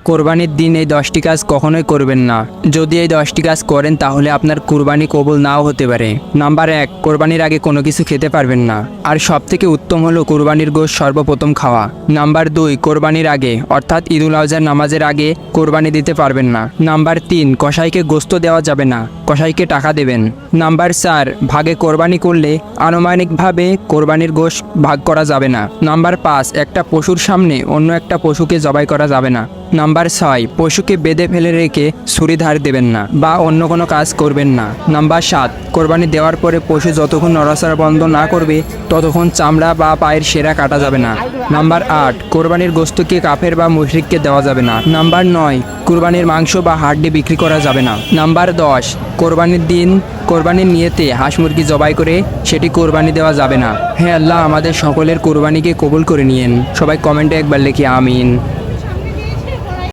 কোরবানির দিন এই 10টি কাজ কখনোই করবেন না। যদি এই 10টি কাজ করেন তাহলে আপনার কুরবানি কবুল নাও হতে পারে। নাম্বার 1, কোরবানির আগে কোনো কিছু খেতে পারবেন না। আর সবথেকে উত্তম হলো কুরবানির গোশত সর্বপ্রথম খাওয়া। নাম্বার 2, কোরবানির আগে অর্থাৎ ঈদুল আজহার নামাজের আগে কোরবানি দিতে পারবেন না। নাম্বার 3, কসাইকে গোশত দেওয়া যাবে না, কসাইকে টাকা দেবেন। নাম্বার 4, ভাগে কোরবানি করলে আনুমানিকভাবে কোরবানির গোশত ভাগ করা যাবে না। নাম্বার 5, একটা পশুর সামনে অন্য একটা পশুকে জবাই করা যাবে না। নাম্বার 6, পশুকে বেঁধে ফেলে রেখে ছুরি ধার দেবেন না বা অন্য কোনো কাজ করবেন না। নাম্বার 7, কোরবানি দেওয়ার পরে পশু যতক্ষণ নড়াচড়া বন্ধ না করবে ততক্ষণ চামড়া বা পায়ের সেরা কাটা যাবে না। নাম্বার 8, কোরবানির গোশতকে কাফের বা মুশরিককে দেওয়া যাবে না। নাম্বার 9, কোরবানির মাংস বা হাড্ডি বিক্রি করা যাবে না। নাম্বার 10, কোরবানির দিন কোরবানির নিয়তে হাঁস মুরগি জবাই করে সেটি কোরবানি দেওয়া যাবে না। হে আল্লাহ, আমাদের সকলের কোরবানিকে কবুল করে নিয়েন। সবাই কমেন্টে একবার লিখি আমিন।